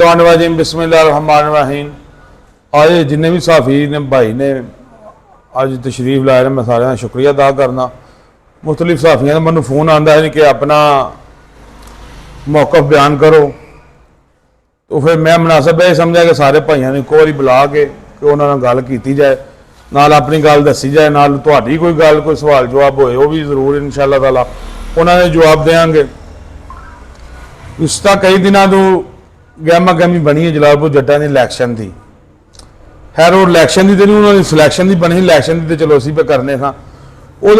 शैतानिर्रजीम बिस्मिल्लाहिर्रहमानिर्रहीम। आज जिन्ने भी साफी ने भाई ने अज तशरीफ लाए मैं सारे का शुक्रिया अदा करना। मुख्तलिफ साफियों का मैं फोन आता है कि अपना मौकफ बयान करो, तो फिर मैं मुनासिब यह समझा कि सारे भाइयों ने एक बार बुला के उन्होंने गल की जाए, नाल अपनी गल दसी जाए, नाल तुहाडी कोई गल कोई सवाल जवाब होए वो भी जरूर इंशाअल्लाह ताला उन्होंने जवाब देंगे। उसका कई दिनों तो गहमा गहमी बनी है जलालपुर जट्टां की इलैक्शन की। खैर वो इलैक्शन की तो नहीं, उन्होंने सिलैक्शन की बनी, इलैक्शन की तो चलो असीं पे करने था। वो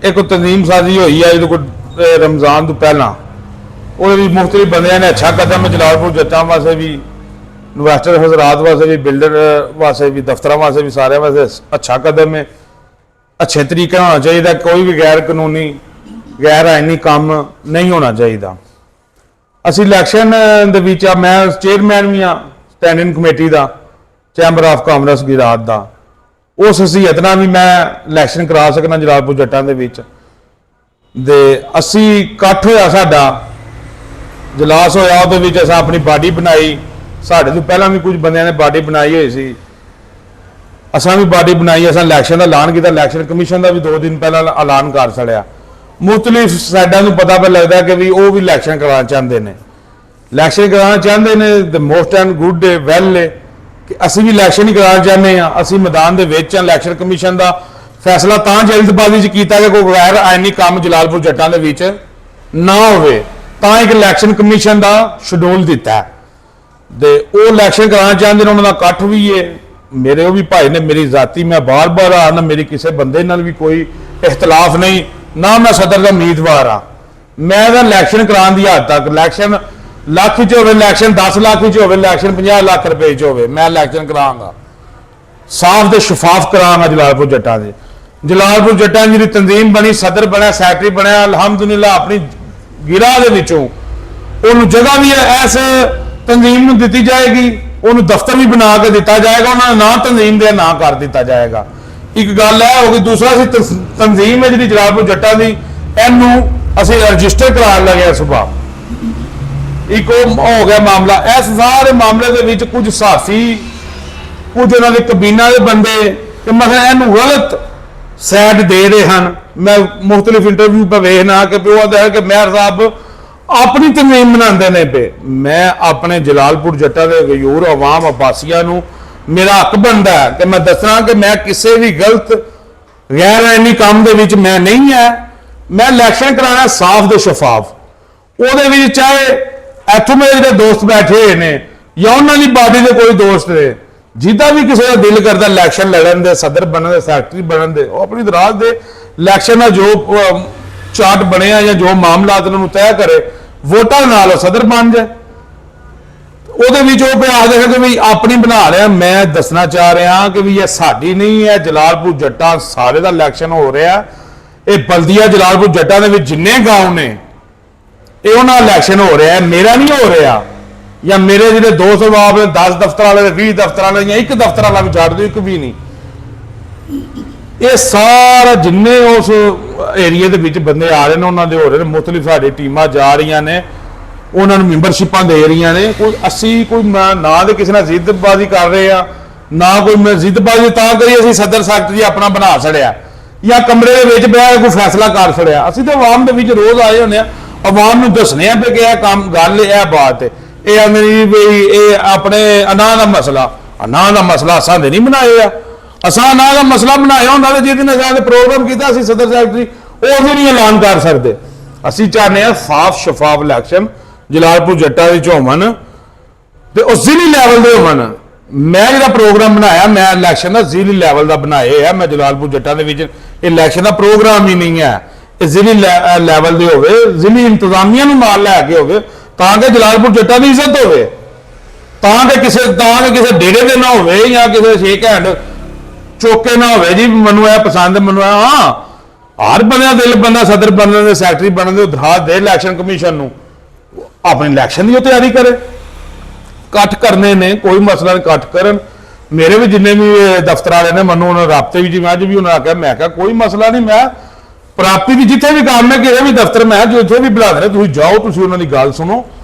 एक तंजीम साजी हुई है जो कोई रमज़ान तो पहला, वो मुख्तलिफ बंदियां ने अच्छा कदम है जलालपुर जट्टां वास्ते भी, इन्वैस्टर हजरात वास्ते भी, बिल्डर वास्ते भी, दफ्तर वास्ते भी, सारे वास्ते अच्छा कदम है। अच्छे तरीके होना चाहिए, कोई भी गैर कानूनी गैर आईनी काम नहीं होना चाहिए। असी इलैक्शन दे मैं चेयरमैन भी हाँ स्टैंडिंग कमेटी का चैंबर ऑफ कामर्स गुजरात का, उस हसीयत नाल भी मैं इलैक्शन करा सकना जलालपुर जट्टां दे विच। असी इकट्ठ होया साडा जलास होया, उहदे विच असां अपनी बाडी बनाई, साडे तो पहला भी कुछ बंदियां ने बाडी बनाई हुई सी, असां भी बाडी बनाई, असां इलैक्शन का ऐलान किया, इलैक्शन कमीशन का भी 2 दिन पहला ऐलान कर छड़िया। मुख्तलिफ साइडों को पता पर लगता है कि भी वो भी इलैक्शन कराना चाहते हैं, इलैक्शन कराना चाहते हैं तो मोस्ट एंड गुड है, वैल है कि असी भी इलैक्शन ही कराना चाहते हैं। असी मैदान के विच इलैक्शन कमीशन का फैसला तां जल्दबाजी किया कि कोई गैर आईनी काम जलालपुर जट्टां दे विच ना होवे, तां एक इलैक्शन कमीशन का शेड्यूल दिता है। वो इलैक्शन कराना चाहते हैं, उन्होंने इकट्ठ भी है, मेरे वो भी भाई ने, मेरी जाति मैं बार बार आना, मेरी किसी बंदे नाल भी कोई इख्तलाफ नहीं, ना मैं सदर का उम्मीदवार हाँ। मैं इलैक्शन कराने की हद तक इलैक्शन लाख च हो, इलैक्शन 10 लाख च हो, इलैक्शन 50 लाख रुपए च हो, मैं इलैक्शन करांगा, साफ तो शफाफ करांगा। जलालपुर जट्टां दे जलालपुर जट्टां जी तंजीम बनी, सदर बनया, सैकटरी बनया, अलहमदुलिल्लाह अपनी गिरा दे विचों उन्होंने जगह भी इस तंजीम में दी जाएगी, उन्होंने दफ्तर भी बना के दिता जाएगा, उन्होंने ना तंजीम दे ना कर दिता जाएगा। एक गल है होगी। दूसरा तंजीम है जी जलालपुर जट्टां दी, इनू असीं रजिस्टर कराने लगे सुबह, एक हो गया मामला। इस सारे मामले के विच कुछ साफी, कुछ उन्होंने कबीना के बंदे कि मतलब इनू गलत सैड दे रहे हैं। मैं मुख्तलिफ इंटरव्यू पर वेखना कि वो है कि मेयर साहब अपनी तंजीम बनाते हैं पे, मैं अपने जलालपुर जट्टां के गयूर अवाम अब्बासिया नूं मेरा हक बनता है कि मैं दसना कि मैं किसी भी गलत गैर आईनी काम दे विच मैं नहीं है। मैं इलैक्शन कराना साफ ते शफाफ, वो चाहे इत्थों मेरे जो दोस्त बैठे हुए ने या उन्होंने बाडी के कोई दोस्त ने, जिदा भी किसी का दिल करता इलैक्शन लड़न दे, सदर बनने दे, सैकटरी बनने दे, वो अपनी दराज दे इलैक्शन का जो चार्ट बने या जो मामला उन्होंने तय करे, वोटां नाल सदर बन जाए। वो आखते हैं कि भाई अपनी बना रहा, मैं दसना चाह रहा कि भी यह साड़ी नहीं है, जलालपुर जट्टां सारे का इलैक्शन हो रहा है। ये बल्दिया जलालपुर जट्टां दे जिन्ने गांव ने ये उन्होंने इलैक्शन हो रहा है, मेरा नहीं हो रहा, या मेरे जो 200 बाब 10 दफ्तर वाले 20 दफ्तर वाले या एक दफ्तर वाला भी छाड़ दो, एक भी नहीं। ये सारा जिन्ने उस एरिए के बंदे आ रहे हैं उन्होंने हो रहे हैं, मुख्तलिफ साडी टीमां जा रही ने, उन्होंने मैंबरशिपां दे रही ने। कोई असी कोई ना तो किसी ने जिद्दबाजी कर रहे हैं, ना कोई मैं जिद्दबाजी तां करी असीं सदर सैकटरी अपना बना छड़िया या कमरे के बह कोई फैसला कर छड़िया। असीं तो अवाम के रोज़ आए होने, अवाम नूं दसने पे कि यह काम गल यह बात है, यह मेरी बई ये अपने अनाह का मसला, अनाह का मसला असां दे नहीं बनाया, असां अनाह का मसला बनाया होंदा ते जिस दिन असां प्रोग्राम किया सदर सैकटरी वो भी नहीं ऐलान कर सकते। असीं चाहते हैं साफ शफाफ इलैक्शन जलालपुर जट्टां विच होवन ते उस जिली लैवल दे होवन। मैं जो प्रोग्राम बनाया मैं इलैक्शन का जिली लैवल का बनाया है, मैं जलालपुर जट्टां दे विच इलैक्शन का प्रोग्राम ही नहीं है, जिली लैवल दे होवे, जिली इंतजामिया नूं नाल लैके होवे, तां कि जलालपुर जट्टां दी इज्जत होवे, तां कि किसी डेरे दे ना होवे या किसी शेक हैंड चौके ना होवे जी मैनूं यह पसंद मैनूं हाँ हर बंदा दिल बंदा सदर बनने दे, सैकटरी बनने दे दराज दे इलैक्शन कमीशन नूं अपने इलैक्शन की तैयारी करे। कट्ठ करने ने कोई मसला नहीं, कट्ठ करन। मेरे भी जिन्ने भी दफ्तर वाले ने मैं उन्होंने राबते भी जी मैं भी उन्होंने आख्या, मैं कोई मसला नहीं, मैं प्राप्ति की जिथे भी काम है किसी भी दफ्तर में जो भी बुला रहे तुम जाओ, तुम उन्होंने गल सुनो,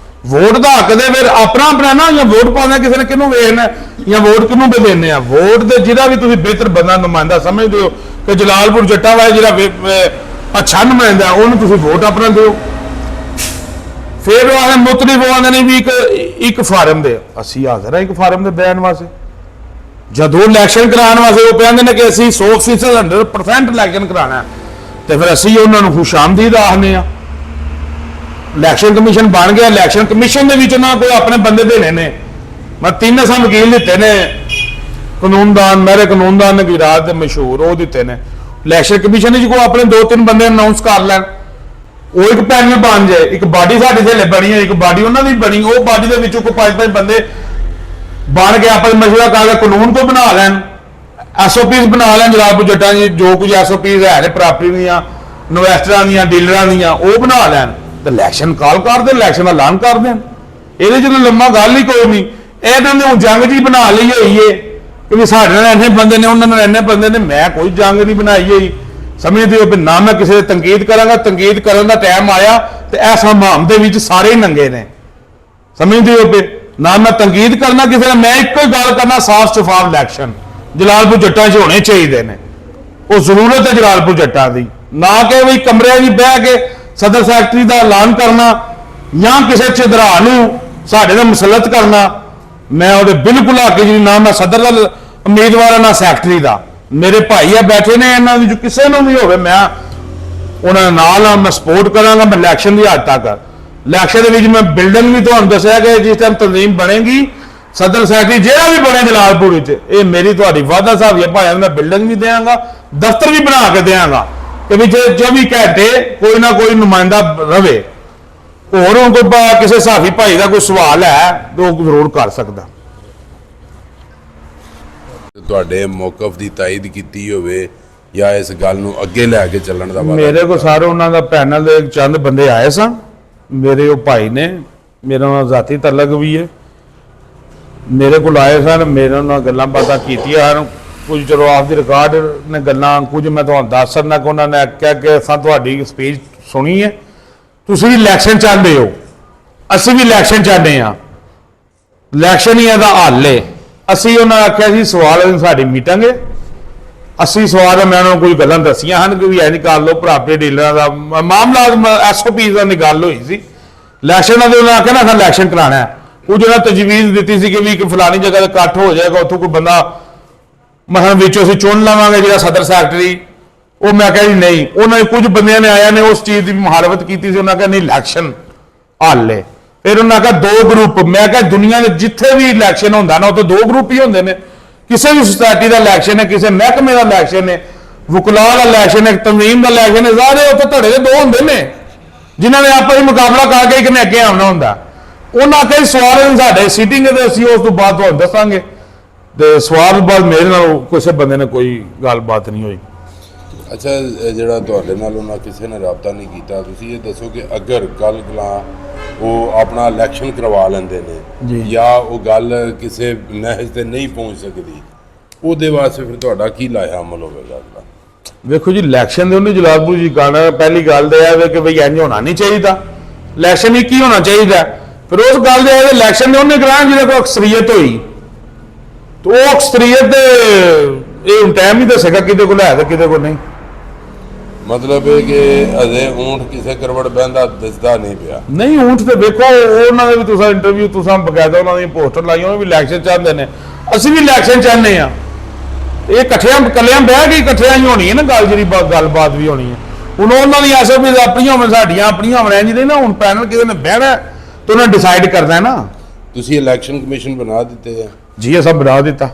ਵੋਟ ਦਾ ਹੱਕ ਦੇ ਫਿਰ ਆਪਣਾ ਨਾ, ਜਾਂ ਵੋਟ ਪਾਉਂਦੇ ਕਿਸੇ ਨੇ ਕਿਹਨੂੰ ਵੇਖਣਾ ਜਾਂ ਵੋਟ ਕਿਹਨੂੰ ਵੀ ਦੇਣੇ ਆ। ਵੋਟ ਦੇ ਜਿਹਦਾ ਵੀ ਤੁਸੀਂ ਬਿਹਤਰ ਬੰਦਾ ਨੁਮਾਇੰਦਾ ਸਮਝਦੇ ਹੋ ਕਿ ਜਲਾਲਪੁਰ ਜੱਟਾਂ ਵਾਲਾ ਜਿਹੜਾ ਅੱਛਾ ਨੁਮਾਇੰਦਾ ਉਹਨੂੰ ਤੁਸੀਂ ਵੋਟ ਆਪਣਾ ਦਿਓ। ਫਿਰ ਉਹ ਆਨੇ ਮੁਤਲਿਫ ਆਉਂਦੇ ਨੇ ਵੀ ਇੱਕ ਫਾਰਮ ਦੇ, ਅਸੀਂ ਹਾਜ਼ਰ ਹਾਂ ਇੱਕ ਫਾਰਮ ਦੇ ਬਿਆਨ ਵਾਸਤੇ। ਜਦੋਂ ਇਲੈਕਸ਼ਨ ਕਰਾਉਣ ਵਾਸਤੇ ਉਹ ਕਹਿੰਦੇ ਨੇ ਕਿ ਅਸੀਂ 100% 100% ਇਲੈਕਸ਼ਨ ਕਰਾਉਣਾ, ਤੇ ਫਿਰ ਅਸੀਂ ਉਹਨਾਂ ਨੂੰ ਖੁਸ਼ਾਮਦੀਦ ਆਖਦੇ ਆ। ਇਲੈਕਸ਼ਨ ਕਮਿਸ਼ਨ ਬਣ ਗਿਆ, ਇਲੈਕਸ਼ਨ ਕਮਿਸ਼ਨ ਦੇ ਵਿੱਚ ਉਹਨਾਂ ਕੋਈ ਆਪਣੇ ਬੰਦੇ ਦੇਣੇ ਨੇ। ਮੈਂ 3 ਅਸਾਂ ਵਕੀਲ ਦਿੱਤੇ ਨੇ, ਕਾਨੂੰਨਦਾਨ, ਮੇਰੇ ਕਾਨੂੰਨਦਾਨ ਨੇ ਗੁਜਰਾਤ ਦੇ ਮਸ਼ਹੂਰ, ਉਹ ਦਿੱਤੇ ਨੇ। ਇਲੈਕਸ਼ਨ ਕਮਿਸ਼ਨ ਵਿੱਚ ਕੋਈ ਆਪਣੇ 2-3 ਬੰਦੇ ਅਨਾਉਂਸ ਕਰ ਲੈਣ, ਉਹ ਇੱਕ ਪੈਨਲ ਬਣ ਜਾਏ। ਇੱਕ ਬਾਡੀ ਸਾਡੇ ਥੱਲੇ ਬਣੀ ਹੈ, ਇੱਕ ਬਾਡੀ ਉਹਨਾਂ ਦੀ ਬਣੀ, ਉਹ ਬਾਡੀ ਦੇ ਵਿੱਚੋਂ ਕੋਈ 5-5 ਬੰਦੇ ਬਣ ਕੇ ਆਪਸ ਮਸ਼ਵਰਾ ਕਰਕੇ ਕਾਨੂੰਨ ਕੋਈ ਬਣਾ ਲੈਣ, SOPs ਬਣਾ ਲੈਣ। ਜਲਾਲਪੁਰ ਜੱਟਾਂ ਦੀ ਜੋ ਕੁਝ SOPs ਹੈ ਨੇ ਪ੍ਰਾਪਰਟੀ ਦੀਆਂ, ਇਨਵੈਸਟਰਾਂ ਦੀਆਂ, ਡੀਲਰਾਂ ਦੀਆਂ, ਉਹ ਬਣਾ ਲੈਣ ਤੇ ਇਲੈਕਸ਼ਨ ਕਾਲ ਕਰ ਦੇਣ, ਇਲੈਕਸ਼ਨ ਦਾ ਐਲਾਨ ਕਰ ਦੇਣ। ਇਹਦੇ ਚ ਲੰਮਾ ਗੱਲ ਹੀ ਕੋਈ ਨਹੀਂ। ਇਹਨਾਂ ਨੇ ਹੁਣ ਜੰਗ ਜੀ ਬਣਾ ਲਈ ਹੋਈ ਏ ਕਿ ਵੀ ਸਾਡੇ ਨਾਲ ਇੰਨੇ ਬੰਦੇ ਨੇ, ਉਹਨਾਂ ਨਾਲ ਇੰਨੇ ਬੰਦੇ ਨੇ। ਮੈਂ ਕੋਈ ਜੰਗ ਨਹੀਂ ਬਣਾਈ ਹੋਈ, ਸਮਝਦੇ ਹੋ? ਨਾ ਮੈਂ ਕਿਸੇ ਦੀ ਤਨਕੀਦ ਕਰਾਂਗਾ, ਤਨਕੀਦ ਕਰਨ ਦਾ ਟਾਈਮ ਆਇਆ ਤੇ ਇਸ ਹਮਾਮ ਦੇ ਵਿੱਚ ਸਾਰੇ ਹੀ ਨੰਗੇ ਨੇ, ਸਮਝਦੇ ਹੋ? ਨਾ ਮੈਂ ਤਨਕੀਦ ਕਰਨਾ ਕਿਸੇ ਨਾਲ, ਮੈਂ ਇੱਕੋ ਹੀ ਗੱਲ ਕਰਨਾ, ਸਾਫ਼ ਸ਼ਫਾਫ ਇਲੈਕਸ਼ਨ ਜਲਾਲਪੁਰ ਜੱਟਾਂ 'ਚ ਹੋਣੇ ਚਾਹੀਦੇ ਨੇ। ਉਹ ਜ਼ਰੂਰਤ ਹੈ ਜਲਾਲਪੁਰ ਜੱਟਾਂ ਦੀ, ਨਾ ਕਿ ਵੀ ਕਮਰਿਆਂ 'ਚ ਬਹਿ ਕੇ ਸਦਰ ਸੈਕਟਰੀ ਦਾ ਐਲਾਨ ਕਰਨਾ ਜਾਂ ਕਿਸੇ ਚਿਦਰਾ ਨੂੰ ਸਾਡੇ ਨਾਲ ਮੁਸਲਤ ਕਰਨਾ। ਮੈਂ ਉਹਦੇ ਬਿਲਕੁਲ ਹੱਕ ਜੀ, ਨਾ ਮੈਂ ਸਦਰ ਦਾ ਉਮੀਦਵਾਰ ਹਾਂ ਨਾ ਸੈਕਟਰੀ ਦਾ। ਮੇਰੇ ਭਾਈ ਆ ਬੈਠੇ ਨੇ, ਇਹਨਾਂ ਵਿੱਚ ਕਿਸੇ ਨੂੰ ਵੀ ਹੋਵੇ ਮੈਂ ਉਹਨਾਂ ਦੇ ਨਾਲ ਆ, ਮੈਂ ਸਪੋਰਟ ਕਰਾਂਗਾ। ਮੈਂ ਇਲੈਕਸ਼ਨ ਦੀ ਹੱਦ ਤੱਕ, ਇਲੈਕਸ਼ਨ ਦੇ ਵਿੱਚ ਮੈਂ ਬਿਲਡਿੰਗ ਵੀ ਤੁਹਾਨੂੰ ਦੱਸਿਆ ਕਿ ਜਿਸ ਟਾਈਮ ਤਨਜ਼ੀਮ ਬਣੇਗੀ, ਸਦਰ ਸੈਕਟਰੀ ਜਿਹੜਾ ਵੀ ਬਣੇ ਜਲਾਲਪੁਰ ਵਿੱਚ, ਇਹ ਮੇਰੀ ਤੁਹਾਡੀ ਵਾਅਦਾ ਸਾਹਿਬ ਹੈ ਭਾਈ, ਮੈਂ ਬਿਲਡਿੰਗ ਵੀ ਦੇਵਾਂਗਾ, ਦਫ਼ਤਰ ਵੀ ਬਣਾ ਕੇ ਦੇਵਾਂਗਾ ਕਿ ਵੀ 24 ਘੰਟੇ ਕੋਈ ਨਾ ਕੋਈ ਨੁਮਾਇੰਦਾ ਰਵੇ। ਹੋਰ ਹੁਣ ਕੋਈ ਕਿਸੇ ਸਾਫੀ ਭਾਈ ਦਾ ਕੋਈ ਸਵਾਲ ਹੈ ਤਾਂ ਉਹ ਜ਼ਰੂਰ ਕਰ ਸਕਦਾ। ਤੁਹਾਡੇ ਮੌਕਫ ਦੀ ਤਾਇਦ ਕੀਤੀ ਹੋਵੇ ਜਾਂ ਇਸ ਗੱਲ ਨੂੰ ਅੱਗੇ ਲੈ ਕੇ ਚੱਲਣ ਦਾ ਮੇਰੇ ਕੋਲ ਸਾਰੇ ਉਹਨਾਂ ਦਾ ਪੈਨਲ ਦੇ ਚੰਦ ਬੰਦੇ ਆਏ ਸਨ, ਮੇਰੇ ਉਹ ਭਾਈ ਨੇ, ਮੇਰਾ ਨਾਲ ਜ਼ਾਤੀ ਤਲਕ ਵੀ ਹੈ, ਮੇਰੇ ਕੋਲ ਆਏ ਸਨ, ਮੇਰੇ ਨਾਲ ਗੱਲਾਂ ਬਾਤਾਂ ਕੀਤੀਆਂ ਹਨ। ਕੁਝ ਚਲੋ ਆਫ ਦੀ ਰਿਕਾਰਡ ਨੇ ਗੱਲਾਂ, ਕੁਝ ਮੈਂ ਤੁਹਾਨੂੰ ਦੱਸ ਸਕਦਾ ਕਿ ਉਹਨਾਂ ਨੇ ਕਿਹਾ ਕਿ ਅਸਾਂ ਤੁਹਾਡੀ ਸਪੀਚ ਸੁਣੀ ਹੈ, ਤੁਸੀਂ ਵੀ ਇਲੈਕਸ਼ਨ ਚਾਹੁੰਦੇ ਹੋ, ਅਸੀਂ ਵੀ ਇਲੈਕਸ਼ਨ ਚਾਹੁੰਦੇ ਹਾਂ, ਇਲੈਕਸ਼ਨ ਹੀ ਇਹਦਾ ਹੱਲ ਹੈ। ਅਸੀਂ ਉਹਨਾਂ ਆਖਿਆ ਸੀ ਸਵਾਲ ਸਾਡੀ ਮੀਟਿੰਗ ਹੈ, ਅਸੀਂ ਸਵਾਲ ਮੈਂ ਉਹਨਾਂ ਨੂੰ ਕੋਈ ਗੱਲਾਂ ਦੱਸੀਆਂ ਹਨ ਕਿ ਵੀ ਐਂ ਕਰ ਲਓ, ਪ੍ਰਾਪਰਟੀ ਡੀਲਰਾਂ ਦਾ ਮਾਮਲਾ SOPs ਦਾ ਗੱਲ ਹੋਈ ਸੀ। ਇਲੈਕਸ਼ਨ ਦੇ ਉਹਨਾਂ ਆਖਿਆ ਨਾ ਇਲੈਕਸ਼ਨ ਕਰਾਉਣਾ ਹੈ, ਉਹ ਜਿਹੜਾ ਤਜਵੀਜ਼ ਦਿੱਤੀ ਸੀ ਕਿ ਵੀ ਇੱਕ ਫਲਾਣੀ ਜਗ੍ਹਾ ਤੇ ਇਕੱਠ ਹੋ ਜਾਏਗਾ, ਉੱਥੋਂ ਕੋਈ ਬੰਦਾ ਮਸਲਨ ਵਿੱਚੋਂ ਅਸੀਂ ਚੁਣ ਲਵਾਂਗੇ ਜਿਹੜਾ ਸਦਰ ਸੈਕਟਰੀ। ਉਹ ਮੈਂ ਕਿਹਾ ਜੀ ਨਹੀਂ, ਉਹਨਾਂ ਨੇ ਕੁਝ ਬੰਦਿਆਂ ਨੇ ਆਇਆ ਨੇ ਉਸ ਚੀਜ਼ ਦੀ ਮੁਖਾਲਫਤ ਕੀਤੀ ਸੀ, ਉਹਨਾਂ ਕਿਹਾ ਨਹੀਂ ਇਲੈਕਸ਼ਨ ਹੱਲ ਹੈ। ਫਿਰ ਉਹਨਾਂ ਕਿਹਾ 2 ਗਰੁੱਪ, ਮੈਂ ਕਿਹਾ ਦੁਨੀਆ ਦੇ ਜਿੱਥੇ ਵੀ ਇਲੈਕਸ਼ਨ ਹੁੰਦਾ ਨਾ, ਉਹ ਤਾਂ 2 ਗਰੁੱਪ ਹੀ ਹੁੰਦੇ ਨੇ। ਕਿਸੇ ਵੀ ਸੁਸਾਇਟੀ ਦਾ ਇਲੈਕਸ਼ਨ ਹੈ, ਕਿਸੇ ਮਹਿਕਮੇ ਦਾ ਇਲੈਕਸ਼ਨ ਹੈ, ਵਕਲਾਹ ਦਾ ਇਲੈਕਸ਼ਨ ਹੈ, ਤਨਜ਼ੀਮ ਦਾ ਇਲੈਕਸ਼ਨ ਹੈ, ਸਾਰੇ ਉੱਥੇ ਧੜੇ ਦੇ 2 ਹੁੰਦੇ ਨੇ ਜਿਨ੍ਹਾਂ ਨੇ ਆਪਸ ਵਿੱਚ ਮੁਕਾਬਲਾ ਕਰਕੇ ਇੱਕ ਨੇ ਅੱਗੇ ਆਉਣਾ ਹੁੰਦਾ। ਉਹਨਾਂ ਕਈ ਸਵਾਲ ਸਾਡੇ ਸੀਟਿੰਗ ਦੇ, ਅਸੀਂ ਉਸ ਤੋਂ ਬਾਅਦ ਤੁਹਾਨੂੰ ਦੱਸਾਂਗੇ। ਤੇ ਸਵਾਲ ਬਾਅਦ ਮੇਰੇ ਨਾਲ ਕਿਸੇ ਬੰਦੇ ਨੇ ਕੋਈ ਗੱਲਬਾਤ ਨਹੀਂ ਹੋਈ। ਅੱਛਾ, ਜਿਹੜਾ ਤੁਹਾਡੇ ਨਾਲ ਉਹਨਾਂ ਕਿਸੇ ਨੇ ਰਾਬਤਾ ਨਹੀਂ ਕੀਤਾ, ਤੁਸੀਂ ਇਹ ਦੱਸੋ ਕਿ ਅਗਰ ਕੱਲ ਗਲਾਂ ਉਹ ਆਪਣਾ ਇਲੈਕਸ਼ਨ ਕਰਵਾ ਲੈਂਦੇ ਨੇ ਜਾਂ ਉਹ ਗੱਲ ਕਿਸੇ ਨਹਿਜ ਤੇ ਨਹੀਂ ਪਹੁੰਚ ਸਕਦੀ, ਉਹਦੇ ਵਾਸਤੇ ਫਿਰ ਤੁਹਾਡਾ ਕੀ ਲਾਇਆ ਅਮਲ ਹੋਵੇਗਾ? ਵੇਖੋ ਜੀ, ਇਲੈਕਸ਼ਨ ਦੇ ਉਹਨੇ ਜਲਾਲਪੁਰ ਜੀ ਗਾਣਾ ਪਹਿਲੀ ਗੱਲ ਤੇ ਇਹ ਕਿ ਬਈ ਇੰਝ ਹੋਣਾ ਨਹੀਂ ਚਾਹੀਦਾ, ਇਲੈਕਸ਼ਨ ਹੀ ਕੀ ਹੋਣਾ ਚਾਹੀਦਾ। ਫਿਰ ਉਸ ਗੱਲ ਦੇ ਇਲੈਕਸ਼ਨ ਦੇ ਉਹਨੇ ਕਰਾਉਣ ਜਿਹਦੇ ਕੋਲ ਅਕਸਰੀਅਤ ਹੋਈ, ਤੇ ਉਹ ਅਕਸਰੀਅਤ ਇਹ ਹੁਣ ਟਾਈਮ ਹੀ ਦੱਸੇਗਾ ਕਿਹਦੇ ਕੋਲ ਹੈ ਤੇ ਕਿਹਦੇ ਕੋਲ ਨਹੀਂ। ਮਤਲਬ ਇਹ ਕਿ ਅਜੇ ਊਂਠ ਕਿਸੇ ਕਰਵੜ ਬਹਿੰਦਾ ਦਿਸਦਾ ਨਹੀਂ ਪਿਆ। ਨਹੀਂ, ਊਂਠ ਤੇ ਵੇਖੋ ਉਹਨਾਂ ਦੇ ਵੀ ਤੁਸੀਂ ਇੰਟਰਵਿਊ ਤੁਸੀਂ ਬਕਾਇਦਾ ਉਹਨਾਂ ਦੀ ਪੋਸਟਰ ਲਾਈਆਂ, ਉਹ ਵੀ ਇਲੈਕਸ਼ਨ ਚਾਹੁੰਦੇ ਨੇ, ਅਸੀਂ ਵੀ ਇਲੈਕਸ਼ਨ ਚਾਹੁੰਦੇ ਆ। ਇਹ ਇਕੱਠਿਆਂ ਕੱਲਿਆਂ ਬਹਿ ਕੇ ਇਕੱਠਿਆਂ ਹੀ ਹੋਣੀ ਹੈ ਨਾ ਗੱਲ, ਜਿਹੜੀ ਗੱਲਬਾਤ ਵੀ ਹੋਣੀ ਹੈ। ਹੁਣ ਉਹਨਾਂ ਦੀ SOPs ਆਪਣੀਆਂ ਹੋਣ, ਸਾਡੀਆਂ ਆਪਣੀਆਂ ਹੋਣ, ਜਿਹਦੇ ਨਾ ਹੁਣ ਪੈਨਲ ਕਿਸੇ ਨੇ ਬਹਿਣਾ ਤੇ ਉਹਨਾਂ ਡਿਸਾਈਡ ਕਰਨਾ ਨਾ। ਤੁਸੀਂ ਇਲੈਕਸ਼ਨ ਕਮਿਸ਼ਨ ਬਣਾ ਦਿੱਤੇ ਆ ਜੀ? ਇਹ ਸਭ ਬਣਾ ਦਿੱਤਾ।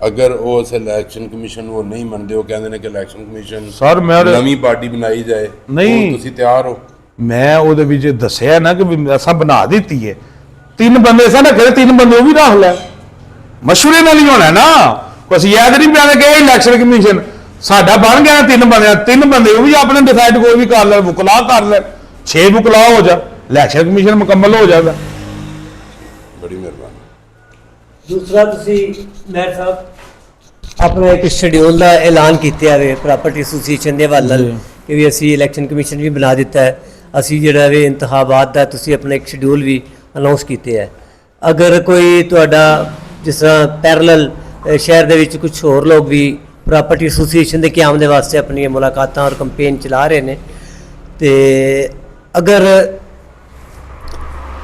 ਅਗਰ ਉਹ ਉਸ ਇਲੈਕਸ਼ਨ ਕਮਿਸ਼ਨ ਉਹ ਨਹੀਂ ਮੰਨਦੇ, ਉਹ ਕਹਿੰਦੇ ਨੇ ਕਿ ਇਲੈਕਸ਼ਨ ਕਮਿਸ਼ਨ ਸਰ ਮੈਂ ਨਵੀਂ ਪਾਰਟੀ ਬਣਾਈ ਜਾਏ, ਨਹੀਂ ਤੁਸੀਂ ਤਿਆਰ ਹੋ? ਮੈਂ ਉਹਦੇ ਵਿੱਚ ਦੱਸਿਆ ਨਾ ਕਿ ਅਸਾਂ ਬਣਾ ਦਿੱਤੀ ਹੈ। 3 ਬੰਦੇ ਸਨ, ਕਿਹੜੇ 3 ਬੰਦੇ ਉਹ ਵੀ ਰੱਖ ਲੈ, ਮਸ਼ਵਰੇ ਨਾਲ ਹੀ ਹੋਣਾ ਨਾ। ਕੁਛ ਯਾਦ ਨਹੀਂ ਪਿਆ ਕਿ ਇਲੈਕਸ਼ਨ ਕਮਿਸ਼ਨ ਸਾਡਾ ਬਣ ਗਿਆ 3 ਬੰਦੇ, 3 ਬੰਦੇ ਉਹ ਵੀ ਆਪਣੇ ਡਿਸਾਈਡ ਕੋਈ ਵੀ ਕਰ ਲੈ, ਵਕਲਾ ਕਰ ਲੈ, 6 ਵਕਲਾ ਹੋ ਜਾ, ਇਲੈਕਸ਼ਨ ਕਮਿਸ਼ਨ ਮੁਕੰਮਲ ਹੋ ਜਾਏਗਾ। ਬੜੀ ਮਿਹਰਬਾਨੀ। ਦੂਸਰਾ, ਤੁਸੀਂ ਮੈਰ ਸਾਹਿਬ ਆਪਣਾ ਇੱਕ ਸ਼ਡਿਊਲ ਦਾ ਐਲਾਨ ਕੀਤਾ ਹੈ ਪ੍ਰਾਪਰਟੀ ਐਸੋਸੀਏਸ਼ਨ ਦੇ ਵੱਲ ਕਿ ਵੀ ਅਸੀਂ ਇਲੈਕਸ਼ਨ ਕਮਿਸ਼ਨ ਵੀ ਬਣਾ ਦਿੱਤਾ ਹੈ, ਅਸੀਂ ਜਿਹੜਾ ਵੀ ਇੰਤਖਾਬਾਤ ਦਾ ਤੁਸੀਂ ਆਪਣਾ ਇੱਕ ਸ਼ਡਿਊਲ ਵੀ ਅਨਾਉਂਸ ਕੀਤੇ ਹੈ। ਅਗਰ ਕੋਈ ਤੁਹਾਡਾ ਜਿਸ ਤਰ੍ਹਾਂ ਪੈਰਲਲ ਸ਼ਹਿਰ ਦੇ ਵਿੱਚ ਕੁਝ ਹੋਰ ਲੋਕ ਵੀ ਪ੍ਰਾਪਰਟੀ ਐਸੋਸੀਏਸ਼ਨ ਦੇ ਕਿਆਮ ਦੇ ਵਾਸਤੇ ਆਪਣੀਆਂ ਮੁਲਾਕਾਤਾਂ ਔਰ ਕੰਪੇਨ ਚਲਾ ਰਹੇ ਨੇ, ਤੇ ਅਗਰ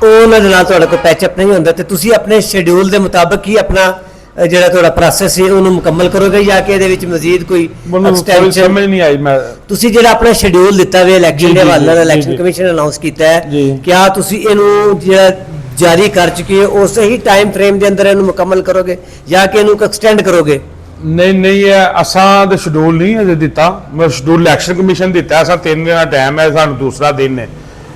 ਉਹਨਾਂ ਦੇ ਨਾਲ ਤੁਹਾਡਾ ਕੋਈ ਪੈਚਅਪ ਨਹੀਂ ਹੁੰਦਾ ਤੇ ਤੁਸੀਂ ਆਪਣੇ ਸ਼ੈਡਿਊਲ ਦੇ ਮੁਤਾਬਕ ਹੀ ਆਪਣਾ ਜਿਹੜਾ ਤੁਹਾਡਾ ਪ੍ਰੋਸੈਸ ਹੈ ਉਹਨੂੰ ਮੁਕੰਮਲ ਕਰੋਗੇ, ਜਾਂ ਕਿ ਇਹਦੇ ਵਿੱਚ ਮਜ਼ੀਦ ਕੋਈ ਮੈਨੂੰ ਕੋਈ extension? ਸਮਝ ਨਹੀਂ ਆਈ। ਮੈਂ ਤੁਸੀਂ ਜਿਹੜਾ ਆਪਣਾ ਸ਼ੈਡਿਊਲ ਦਿੱਤਾ ਹੋਇਆ ਇਲੈਕਸ਼ਨ ਜੀ, ਦੇ ਜੀ, ਹਵਾਲੇ ਨਾਲ ਜੀ, ਇਲੈਕਸ਼ਨ ਜੀ। ਕਮਿਸ਼ਨ ਅਨਾਉਂਸ ਕੀਤਾ ਹੈ, ਜੀ। ਕਿਆ ਤੁਸੀਂ ਇਹਨੂੰ ਜਿਹੜਾ ਜਾਰੀ ਕਰ ਚੁੱਕੇ ਹੋ ਉਸ ਹੀ ਟਾਈਮ ਫਰੇਮ ਦੇ ਅੰਦਰ ਇਹਨੂੰ ਮੁਕੰਮਲ ਕਰੋਗੇ, ਜਾਂ ਕਿ ਇਹਨੂੰ ਐਕਸਟੈਂਡ ਕਰੋਗੇ? ਨਹੀਂ ਇਹ ਅਸਾਂ ਦਾ ਸ਼ਡਿਊਲ ਨਹੀਂ ਅਜੇ ਦਿੱਤਾ। ਮੈਂ ਸ਼ਡਿਊਲ ਇਲੈਕਸ਼ਨ ਕਮਿਸ਼ਨ ਦਿੱਤਾ। ਅਸਾਂ 3 ਦਿਨ ਦਾ ਟਾਈਮ ਹੈ, ਸਾਨੂੰ ਦੂਸਰਾ ਦਿਨ ਹੈ।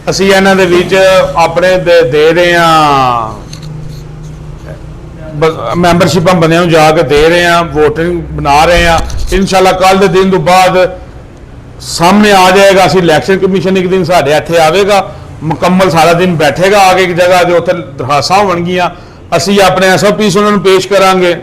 ਅਸੀਂ ਇਹਨਾਂ ਦੇ ਵਿੱਚ ਆਪਣੇ ਦੇ ਰਹੇ ਹਾਂ ਮੈਂਬਰਸ਼ਿਪਾਂ ਬੰਦਿਆਂ ਨੂੰ ਜਾ ਕੇ ਦੇ ਰਹੇ ਹਾਂ, ਵੋਟਿੰਗ ਬਣਾ ਰਹੇ ਹਾਂ। ਇਨਸ਼ਾਅੱਲਾ ਕੱਲ ਦੇ ਦਿਨ ਤੋਂ ਬਾਅਦ ਸਾਹਮਣੇ ਆ ਜਾਏਗਾ। ਅਸੀਂ ਇਲੈਕਸ਼ਨ ਕਮਿਸ਼ਨ ਇੱਕ ਦਿਨ ਸਾਡੇ ਇੱਥੇ ਆਵੇਗਾ, ਮੁਕੰਮਲ ਸਾਰਾ ਦਿਨ ਬੈਠੇਗਾ ਆ ਕੇ ਇੱਕ ਜਗ੍ਹਾ ਤੇ, ਉੱਥੇ ਦਰਖਾਸਤਾਂ ਹੋਣਗੀਆਂ। ਅਸੀਂ ਆਪਣੇ ਐਸਓਪੀਸ ਉਹਨਾਂ ਨੂੰ ਪੇਸ਼ ਕਰਾਂਗੇ,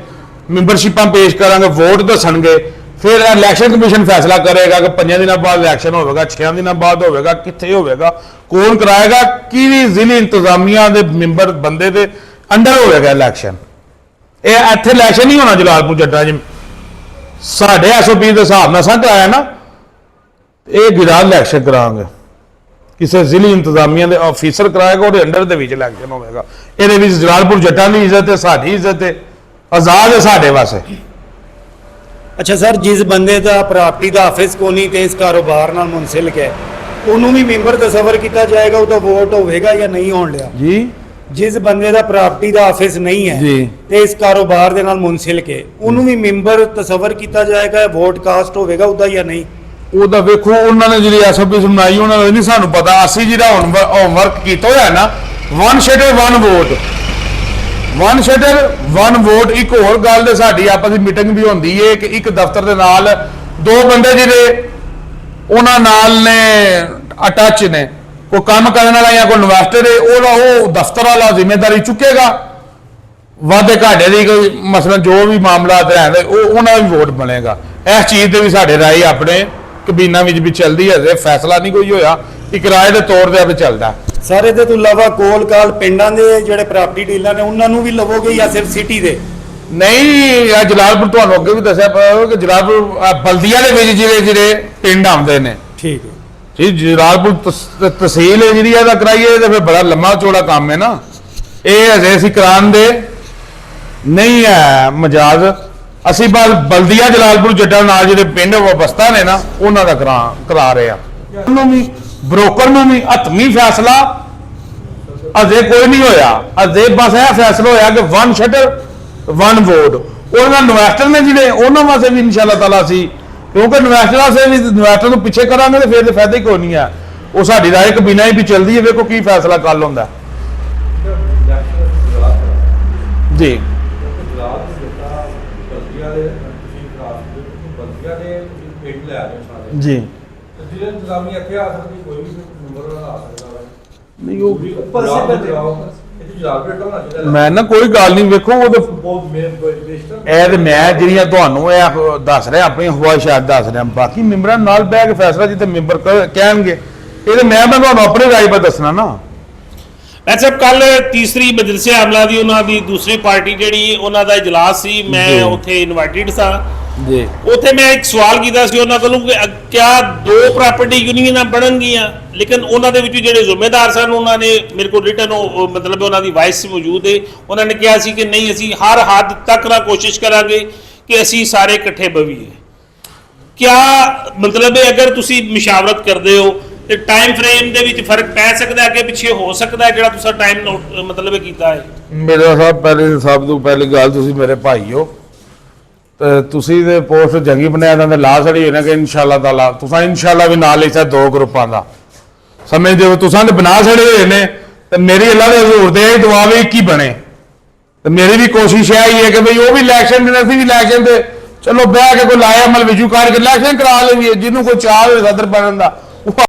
ਮੈਂਬਰਸ਼ਿਪਾਂ ਪੇਸ਼ ਕਰਾਂਗੇ, ਵੋਟ ਦੱਸਣਗੇ। ਫਿਰ ਇਲੈਕਸ਼ਨ ਕਮਿਸ਼ਨ ਫੈਸਲਾ ਕਰੇਗਾ ਕਿ 5 ਦਿਨਾਂ ਬਾਅਦ ਇਲੈਕਸ਼ਨ ਹੋਵੇਗਾ, 6 ਦਿਨਾਂ ਬਾਅਦ ਹੋਵੇਗਾ, ਕਿੱਥੇ ਹੋਵੇਗਾ, ਕੌਣ ਕਰਾਏਗਾ, ਕਿਹੜੀ ਜ਼ਿਲ੍ਹੀ ਇੰਤਜ਼ਾਮੀਆ ਦੇ ਮੈਂਬਰ ਬੰਦੇ ਦੇ ਅੰਡਰ ਹੋਵੇਗਾ ਇਲੈਕਸ਼ਨ। ਇਹ ਇੱਥੇ ਇਲੈਕਸ਼ਨ ਨਹੀਂ ਹੋਣਾ ਜਲਾਲਪੁਰ ਜੱਟਾਂ 'ਚ। ਸਾਡੇ ਐਸਓਪੀ ਦੇ ਹਿਸਾਬ ਨਾਲ ਸਾਡਾ ਆਇਆ ਨਾ, ਇਹ ਗੁਜਰਾਤ ਇਲੈਕਸ਼ਨ ਕਰਾਂਗੇ, ਕਿਸੇ ਜ਼ਿਲ੍ਹੀ ਇੰਤਜ਼ਾਮੀਆ ਦੇ ਆਫੀਸਰ ਕਰਾਏਗਾ, ਉਹਦੇ ਅੰਡਰ ਦੇ ਵਿੱਚ ਇਲੈਕਸ਼ਨ ਹੋਵੇਗਾ। ਇਹਦੇ ਵਿੱਚ ਜਲਾਲਪੁਰ ਜੱਟਾਂ ਦੀ ਇੱਜ਼ਤ ਹੈ, ਸਾਡੀ ਇੱਜ਼ਤ ਹੈ, ਆਜ਼ਾਦ ਹੈ ਸਾਡੇ ਵਾਸਤੇ। ਅੱਛਾ ਸਰ, ਜਿਸ ਬੰਦੇ ਦਾ ਪ੍ਰਾਪਰਟੀ ਦਾ ਆਫਿਸ ਕੋਨੀ ਤੇ ਇਸ ਕਾਰੋਬਾਰ ਨਾਲ ਮੁਨਸਲਿਕ ਹੈ, ਉਹਨੂੰ ਵੀ ਮੈਂਬਰ ਤਸੱਵਰ ਕੀਤਾ ਜਾਏਗਾ, ਉਹਦਾ ਵੋਟ ਹੋਵੇਗਾ ਜਾਂ ਨਹੀਂ ਹੋਣ ਲਿਆ? ਜੀ ਜਿਸ ਬੰਦੇ ਦਾ ਪ੍ਰਾਪਰਟੀ ਦਾ ਆਫਿਸ ਨਹੀਂ ਹੈ ਜੀ। ਤੇ ਇਸ ਕਾਰੋਬਾਰ ਦੇ ਨਾਲ ਮੁਨਸਲਿਕ ਹੈ, ਉਹਨੂੰ ਵੀ ਮੈਂਬਰ ਤਸੱਵਰ ਕੀਤਾ ਜਾਏਗਾ, ਵੋਟ ਕਾਸਟ ਹੋਵੇਗਾ ਉਹਦਾ ਜਾਂ ਨਹੀਂ? ਉਹਦਾ ਵੇਖੋ, ਉਹਨਾਂ ਨੇ ਜਿਹੜੀ ਐਸਓਪੀ ਬਣਾਈ ਉਹਨਾਂ ਦਾ ਨਹੀਂ ਸਾਨੂੰ ਪਤਾ। ਅਸੀਂ ਜਿਹੜਾ ਹੁਣ ਹੋਮਵਰਕ ਕੀਤਾ ਹੋਇਆ ਨਾ, 1 ਸ਼ੈਡਰ 1 ਵੋਟ, 1 ਸ਼ੈਡਰ 1 ਵੋਟ। ਇੱਕ ਹੋਰ ਗੱਲ ਤੇ ਸਾਡੀ ਆਪਸ ਵਿੱਚ ਮੀਟਿੰਗ ਵੀ ਹੁੰਦੀ ਹੈ ਕਿ ਇੱਕ ਦਫ਼ਤਰ ਦੇ ਨਾਲ 2 ਬੰਦੇ ਜਿਹੜੇ ਉਹਨਾਂ ਨਾਲ ਨੇ ਅਟੈਚ ਨੇ, ਕੋਈ ਕੰਮ ਕਰਨ ਵਾਲਾ ਜਾਂ ਕੋਈ ਇਨਵੈਸਟਰ ਹੈ, ਉਹ ਦਫ਼ਤਰ ਵਾਲਾ ਜ਼ਿੰਮੇਵਾਰੀ ਚੁੱਕੇਗਾ। ਵਾਧੇ ਘਾਟੇ ਦੀ ਕੋਈ ਮਸਲਨ ਜੋ ਵੀ ਮਾਮਲਾਤ ਰਹਿੰਦੇ ਉਹ ਉਹਨਾਂ ਦਾ ਵੀ ਵੋਟ ਬਣੇਗਾ। ਇਸ ਚੀਜ਼ ਤੇ ਵੀ ਸਾਡੇ ਰਾਏ ਆਪਣੇ ਕਬੀਨਾ ਵਿੱਚ ਵੀ ਚੱਲਦੀ ਹੈ। ਫੈਸਲਾ ਨਹੀਂ ਕੋਈ ਹੋਇਆ, ਇੱਕ ਰਾਏ ਦੇ ਤੌਰ ਤੇ ਚੱਲਦਾ। ਸਰ, ਇਹਦੇ ਤੋਂ ਇਲਾਵਾ ਕੋਲ ਕਾਲ ਪਿੰਡਾਂ ਦੇ ਜਿਹੜੇ ਪ੍ਰਾਪਰਟੀ ਡੀਲਰ ਨੇ ਉਹਨਾਂ ਨੂੰ ਵੀ ਲਵੋਗੇ ਜਾਂ ਸਿਰਫ ਸਿਟੀ ਦੇ? ਨਹੀਂ, ਇਹ ਜਲਾਲਪੁਰ ਤੁਹਾਨੂੰ ਅੱਗੇ ਵੀ ਦੱਸਿਆ ਪਿਆ ਕਿ ਜਲਾਲਪੁਰ ਬਲਦੀਆਂ ਦੇ ਵਿੱਚ ਜਿਹੜੇ ਪਿੰਡ ਆਉਂਦੇ ਨੇ। ਠੀਕ ਹੈ ਜੀ, ਜਲਾਲਪੁਰ ਤਹਿਸੀਲ ਹੈ ਜਿਹੜੀ ਇਹਦਾ ਕਰਾਈਏ ਤੇ ਫਿਰ ਬੜਾ ਲੰਮਾ ਚੌੜਾ ਕੰਮ ਹੈ ਨਾ। ਇਹ ਅਜੇ ਅਸੀਂ ਕਰਾਉਣ ਦੇ ਨਹੀਂ ਹੈ ਮਜਾਜ਼। ਅਸੀਂ ਬਸ ਬਲਦੀਆ ਜਲਾਲਪੁਰ ਜੱਟਾਂ ਨਾਲ ਜਿਹੜੇ ਪਿੰਡ ਵਬਸਤਾ ਨੇ ਨਾ, ਉਹਨਾਂ ਦਾ ਕਰਾ ਰਹੇ ਆ। ਉਹਨੂੰ ਵੀ ਬ੍ਰੋਕਰ ਨੂੰ ਵੀ ਹੱਥਮੀ ਫੈਸਲਾ ਅਜੇ ਕੋਈ ਨਹੀਂ ਹੋਇਆ। ਅਜੇ ਬਸ ਇਹ ਫੈਸਲਾ ਹੋਇਆ ਕਿ 1 ਸ਼ਟਰ 1 ਵੋਟ। ਉਹਨਾਂ ਇਨਵੈਸਟਰ ਨੇ ਜਿਹੜੇ, ਉਹਨਾਂ ਵਾਸਤੇ ਵੀ ਇਨਸ਼ਾਅੱਲਾ ਤਾਲਾ ਸੀ, ਕਿਉਂਕਿ ਇਨਵੈਸਟਰ ਵਾਸਤੇ ਵੀ ਇਨਵੈਸਟਰ ਨੂੰ ਪਿੱਛੇ ਕਰਾਂਗੇ ਤੇ ਫਿਰ ਫਾਇਦਾ ਹੀ ਕੋਈ ਨਹੀਂ ਹੈ। ਉਹ ਸਾਡੀ ਰਾਏ ਕਬੀਨਾ ਹੀ ਵੀ ਚੱਲਦੀ ਹੈ, ਵੇਖੋ ਕੀ ਫੈਸਲਾ ਕੱਲ ਹੁੰਦਾ ਜੀ। ਜੀ ਨਹੀਂ, ਉਹ ਮੈਂ ਨਾ ਕੋਈ ਗੱਲ ਨਹੀਂ। ਵੇਖੋ ਉਹ ਇਹ ਤੇ ਮੈਂ ਜਿਹੜੀਆਂ ਤੁਹਾਨੂੰ ਇਹ ਦੱਸ ਰਿਹਾ, ਆਪਣੀਆਂ ਖਵਾਹਿਸ਼ਾਤ ਦੱਸ ਰਿਹਾ। ਬਾਕੀ ਮੈਂਬਰਾਂ ਨਾਲ ਬਹਿ ਕੇ ਫੈਸਲਾ ਜਿੱਥੇ ਮੈਂਬਰ ਕਹਿਣਗੇ, ਇਹ ਤੇ ਮੈਂ ਤੁਹਾਨੂੰ ਆਪਣੀ ਰਾਏ ਪਰ ਦੱਸਣਾ ਨਾ। ਅੱਛਾ, ਕੱਲ ਤੀਸਰੀ ਮਜਲਿਸੇ ਆਮਲਾ ਦੀ ਉਹਨਾਂ ਦੀ ਦੂਸਰੀ ਪਾਰਟੀ ਜਿਹੜੀ ਉਹਨਾਂ ਦਾ ਇਜਲਾਸ ਸੀ, ਮੈਂ ਉੱਥੇ ਇਨਵਾਈਟਡ ਸਾਂ ਜੀ। ਉੱਥੇ ਮੈਂ ਇੱਕ ਸਵਾਲ ਕੀਤਾ ਸੀ ਉਹਨਾਂ ਕੋਲੋਂ ਕਿ ਕਿਆ 2 ਪ੍ਰਾਪਰਟੀ ਯੂਨੀਅਨਾਂ ਬਣਨਗੀਆਂ, ਲੇਕਿਨ ਉਹਨਾਂ ਦੇ ਵਿੱਚ ਜਿਹੜੇ ਜ਼ਿੰਮੇਦਾਰ ਸਨ ਉਹਨਾਂ ਨੇ ਮੇਰੇ ਕੋਲ ਰਿਟਨ ਮਤਲਬ ਉਹਨਾਂ ਦੀ ਵਾਇਸ ਮੌਜੂਦ ਹੈ, ਉਹਨਾਂ ਨੇ ਕਿਹਾ ਸੀ ਕਿ ਨਹੀਂ, ਅਸੀਂ ਹਰ ਹੱਦ ਤੱਕ ਨਾ ਕੋਸ਼ਿਸ਼ ਕਰਾਂਗੇ ਕਿ ਅਸੀਂ ਸਾਰੇ ਇਕੱਠੇ ਬਵੀਏ। ਕਿਆ ਮਤਲਬ ਹੈ, ਅਗਰ ਤੁਸੀਂ ਮਸ਼ਾਵਰਤ ਕਰਦੇ ਹੋ ਤੇ ਟਾਈਮ ਫਰੇਮ ਦੇ ਵਿੱਚ ਫਰਕ ਪੈ ਸਕਦਾ, ਅੱਗੇ ਪਿੱਛੇ ਹੋ ਸਕਦਾ ਹੈ ਜਿਹੜਾ ਤੁਸੀਂ ਟਾਈਮ ਨੋਟ ਮਤਲਬ ਕੀਤਾ ਹੈ? ਮੇਰਾ ਸਾਹਿਬ, ਪਹਿਲੇ ਸਭ ਤੋਂ ਪਹਿਲੀ ਗੱਲ, ਤੁਸੀਂ ਮੇਰੇ ਭਾਈ ਹੋ ਤੇ ਤੁਸੀਂ ਦੇ ਪੋਸਟ ਜੰਗੀ ਬਨਿਆਦਾਂ ਦੇ ਲਾ ਛੜੀ ਹੋਈ ਨਾ ਕਿ ਇਨਸ਼ਾਅੱਲਾ ਤਾਲਾ ਤੁਸੀਂ ਇਨਸ਼ਾਅੱਲਾ ਵੀ ਨਾਲ ਲਿਖਿਆ 2 ਗਰੁੱਪਾਂ ਦਾ ਸਮਝਦੇ ਹੋ। ਤੁਸੀਂ ਨੇ ਬਣਾ ਛੜੇ ਹੋਏ ਨੇ ਤੇ ਮੇਰੀ ਅੱਲਾ ਦੇ ਹਜ਼ੂਰ ਤੇ ਇਹ ਦੁਆ ਵੀ ਕੀ ਬਣੇ। ਤੇ ਮੇਰੀ ਵੀ ਕੋਸ਼ਿਸ਼ ਇਹ ਹੀ ਹੈ ਕਿ ਬਈ ਉਹ ਵੀ ਇਲੈਕਸ਼ਨ ਦੇ, ਅਸੀਂ ਵੀ ਇਲੈਕਸ਼ਨ ਦੇ, ਚਲੋ ਬਹਿ ਕੇ ਕੋਈ ਲਾਇਆ ਅਮਲ ਵਿਜੂ ਕਰਕੇ ਇਲੈਕਸ਼ਨ ਕਰਾ ਲਈਏ। ਜਿਹਨੂੰ ਕੋਈ ਚਾਹ ਹੋਵੇ ਸਦਰ ਬਣਨ ਦਾ